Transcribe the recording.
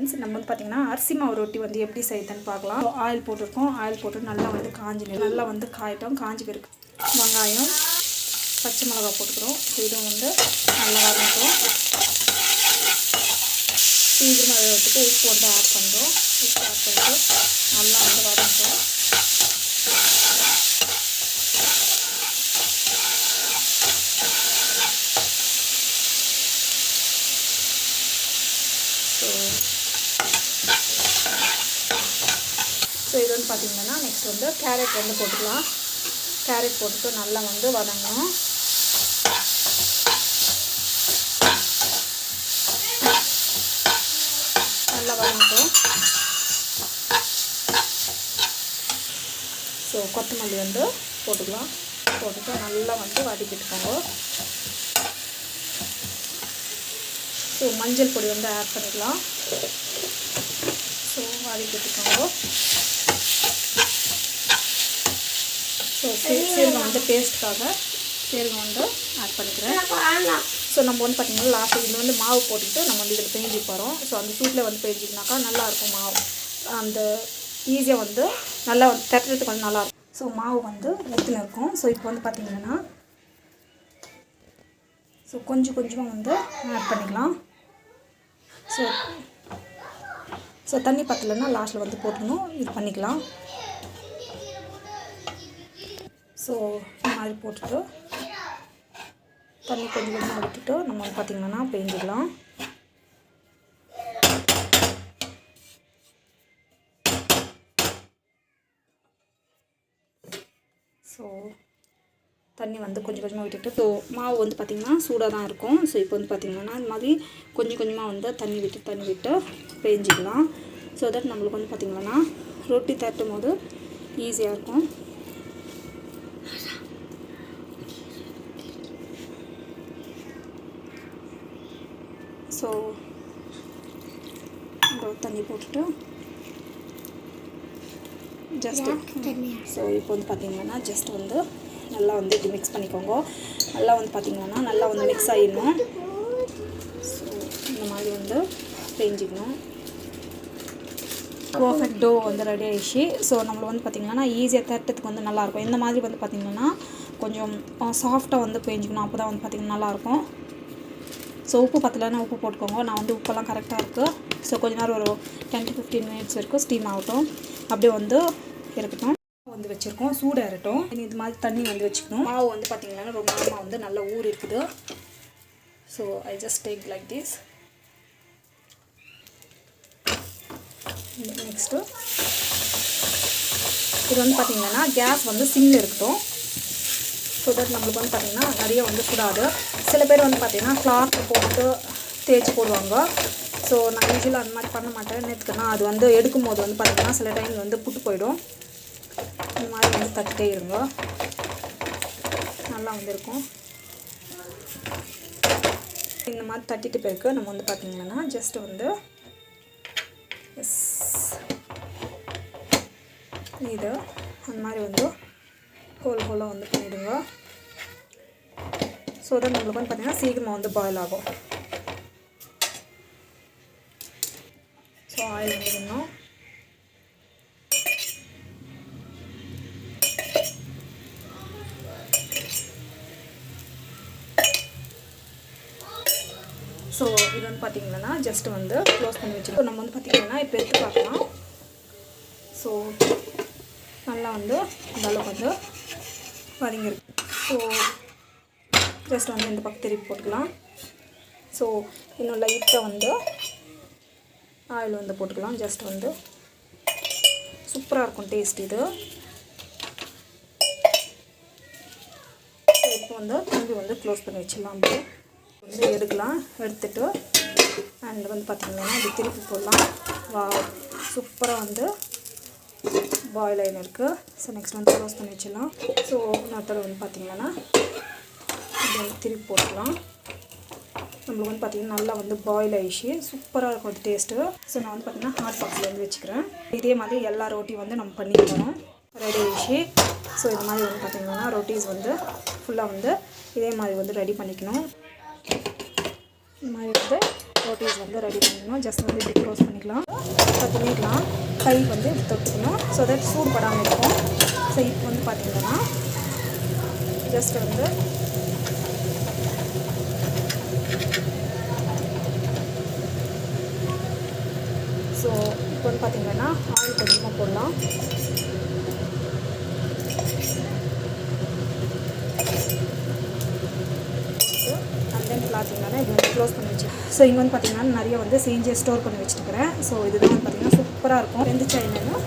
Friends, நம்ம வந்து பார்த்திங்கன்னா அரிசி மாவு ரொட்டி வந்து எப்படி செய்யுதுன்னு பார்க்கலாம். ஆயில் போட்டிருக்கோம். ஆயில் போட்டு நல்லா வந்து நல்லா வந்து காயிட்டோம். காஞ்சி பிறகு வெங்காயம், பச்சை மிளகாய் போட்டுக்கிறோம். இதுவும் வந்து நல்லா வதங்கிட்டோம். சீக்கிரமாக வச்சுட்டு உப்பு வந்து ஆட் பண்ணுறோம். உப்பு ஆட் பண்ணிட்டு நல்லா வந்து வதங்கிட்டோம். ஸோ இது வந்து பார்த்திங்கன்னா நெக்ஸ்ட் வந்து கேரட் வந்து போட்டுக்கலாம். கேரட் போட்டுட்டு நல்லா வந்து வதங்கணும். நல்லா வதங்கட்டும். ஸோ கொத்தமல்லி வந்து போட்டுக்கலாம். போட்டுட்டு நல்லா வந்து வதக்கிட்டுக்கோங்க. ஸோ மஞ்சள் பொடி வந்து ஆட் பண்ணிக்கலாம். ஸோ வதக்கிட்டுக்கோங்க. ஸோ சீரகம் வந்து டேஸ்ட்டுக்காக சீரகம் வந்து ஆட் பண்ணிக்கிறேன். ஸோ நம்ம வந்து பார்த்திங்கன்னா லாஸ்ட்டு இதில் வந்து மாவு போட்டுக்கிட்டு நம்ம வந்து இதில் பேஞ்சி போகிறோம். ஸோ அந்த சூட்டில் வந்து பேஞ்சிக்கினாக்கா நல்லாயிருக்கும் மாவு. அந்த ஈஸியாக வந்து நல்லா தட்டுறதுக்கு வந்து நல்லாயிருக்கும். ஸோ மாவு வந்து ஊற்றின இருக்கும். ஸோ இப்போ வந்து பார்த்திங்கன்னா ஸோ கொஞ்சமாக வந்து ஆட் பண்ணிக்கலாம். ஸோ தண்ணி பத்தலைன்னா லாஸ்ட்டில் வந்து போட்டுக்கணும். இது பண்ணிக்கலாம். ஸோ இந்த மாதிரி போட்டுட்டு தண்ணி கொஞ்சமாக விட்டுட்டு நம்ம பார்த்திங்கன்னா பேஞ்சிக்கலாம். ஸோ தண்ணி வந்து கொஞ்சமாக விட்டுட்டு ஸோ மாவு வந்து பார்த்திங்கன்னா சூடாக தான் இருக்கும். ஸோ இப்போ வந்து பார்த்திங்கன்னா இந்த மாதிரி கொஞ்சமாக வந்து தண்ணி விட்டு பேஞ்சிக்கலாம். ஸோ தட் நம்மளுக்கு வந்து பார்த்திங்கன்னா ரொட்டி தட்டும் போது ஈஸியாக இருக்கும். ஸோ தண்ணி போட்டுட்டு ஜஸ்ட்டு ஸோ இப்போ வந்து பார்த்திங்கன்னா ஜஸ்ட் வந்து நல்லா வந்து இது மிக்ஸ் பண்ணிக்கோங்க. நல்லா வந்து பார்த்திங்கன்னா நல்லா வந்து மிக்ஸ் ஆகிடணும். ஸோ இந்த மாதிரி வந்து பேஞ்சிக்கணும். பர்ஃபெக்ட் டோ வந்து ரெடி ஆகிடுச்சு. ஸோ நம்மளுக்கு வந்து பார்த்திங்கன்னா ஈஸியாக தட்டுறதுக்கு வந்து நல்லாயிருக்கும். இந்த மாதிரி வந்து பார்த்திங்கன்னா கொஞ்சம் சாஃப்டாக வந்து பேஞ்சிக்கணும். அப்போ தான் வந்து பார்த்திங்கன்னா நல்லாயிருக்கும். ஸோ உப்பு பத்தலைன்னா உப்பு போட்டுக்கோங்க. நான் வந்து உப்பெல்லாம் கரெக்டாக இருக்குது. ஸோ கொஞ்ச நேரம் ஒரு 10 to 15 minutes வரைக்கும் ஸ்டீம் ஆகட்டும். அப்படியே வந்து இருக்கட்டும். வந்து வச்சுருக்கோம். சூடாக இருக்கட்டும். இது மாதிரி தண்ணி வந்து வச்சுக்கணும். மாவு வந்து பார்த்திங்கன்னா ரொம்ப நேரமாக வந்து நல்லா ஊறி இருக்குது. So I just take like this. Next இது வந்து பார்த்திங்கன்னா கேஸ் வந்து சிம்மில் இருக்கட்டும். ஸோ தட் நம்மளுக்கு வந்து பார்த்திங்கன்னா நிறைய வந்து சுடாது. சில பேர் வந்து பார்த்திங்கன்னா கிளாத்தில் போட்டு தேய்ச்சி போடுவாங்க. ஸோ நான் யூஸ்வலாக அந்த மாதிரி பண்ண மாட்டேன். நேற்றுக்குன்னா அது வந்து எடுக்கும் போது வந்து பார்த்திங்கன்னா சில டைம் வந்து புட்டு போயிடும். இந்த மாதிரி வந்து தட்டிட்டே இருங்க. நல்லா வந்துருக்கும். இந்த மாதிரி தட்டிட்டு பிறகு நம்ம வந்து பார்த்திங்கன்னா ஜஸ்ட்டு வந்து இது அந்த மாதிரி வந்து ஹோலாக வந்து பண்ணிவிடுங்க. ஸோ தான் நம்மளுக்கு வந்து பார்த்திங்கன்னா சீக்கிரமாக வந்து பாயில் ஆகும். ஸோ ஆயில் வந்துடணும். ஸோ இது வந்து பார்த்திங்கன்னா ஜஸ்ட்டு வந்து க்ளோஸ் பண்ணி வச்சுருக்கோம். நம்ம வந்து பார்த்திங்கன்னா இப்போ எடுத்து பார்க்கலாம். ஸோ நல்லா வந்து இந்த அளவுக்கு வந்து வதங்கிருக்கு. ஸோ ஜஸ்ட் வந்து இந்த பக்கம் திருப்பி போட்டுக்கலாம். ஸோ இன்னும் லைட்டாக வந்து ஆயில் வந்து போட்டுக்கலாம். ஜஸ்ட் வந்து சூப்பராக இருக்கும் டேஸ்ட் இது. இப்போ வந்து திரும்பி வந்து க்ளோஸ் பண்ணி வச்சிடலாம். அப்படியே வந்து எடுக்கலாம். எடுத்துட்டு அண்ட் வந்து பார்த்திங்கன்னா இப்படி திருப்பி போடலாம். வா சூப்பராக வந்து பாயில் ஆகின்னு இருக்குது. ஸோ நெக்ஸ்ட் வந்து க்ளோஸ் பண்ணி வச்சிடலாம். ஸோ இன்னொருத்தர வந்து பார்த்திங்கன்னா இப்படி திருப்பி போட்டுக்கலாம். நம்மளுக்கு வந்து பார்த்திங்கன்னா நல்லா வந்து பாயில் ஆகிடுச்சு. சூப்பராக இருக்கும் அது டேஸ்ட்டு. ஸோ நான் வந்து பார்த்திங்கன்னா ஹாட் பாக்ஸில் வந்து வச்சுக்கிறேன். இதே மாதிரி எல்லா ரொட்டியும் வந்து நம்ம பண்ணிக்கணும். ரெடி ஆகிடுச்சு. ஸோ இது மாதிரி வந்து பார்த்திங்கன்னா ரொட்டீஸ் வந்து ஃபுல்லாக வந்து இதே மாதிரி வந்து ரெடி பண்ணிக்கணும். இந்த மாதிரி வந்து ரோட்டீஸ் வந்து ரெடி பண்ணிக்கணும். ஜஸ்ட் வந்து இப்படி க்ளோஸ் பண்ணிக்கலாம். இப்போ பண்ணிடலாம். கை வந்து இப்படி தொட்டுக்கணும். ஸோ தட் சூடு படாமல் இருக்கும். ஸோ இப்போ வந்து பார்த்திங்கன்னா ஜஸ்ட் வந்து ஸோ இப்போ வந்து பார்த்திங்கன்னா ஆயில் கொஞ்சமாக போடலாம். அண்ட் தென் பார்த்திங்கன்னா இது வந்து க்ளோஸ் பண்ணி வச்சு. ஸோ இங்கே வந்து பார்த்திங்கன்னா நிறைய வந்து செஞ்சு ஸ்டோர் பண்ணி வச்சுருக்கிறேன். ஸோ இதுதான் வந்து பார்த்திங்கன்னா சூப்பராக இருக்கும். வெந்துச்சா என்னன்னு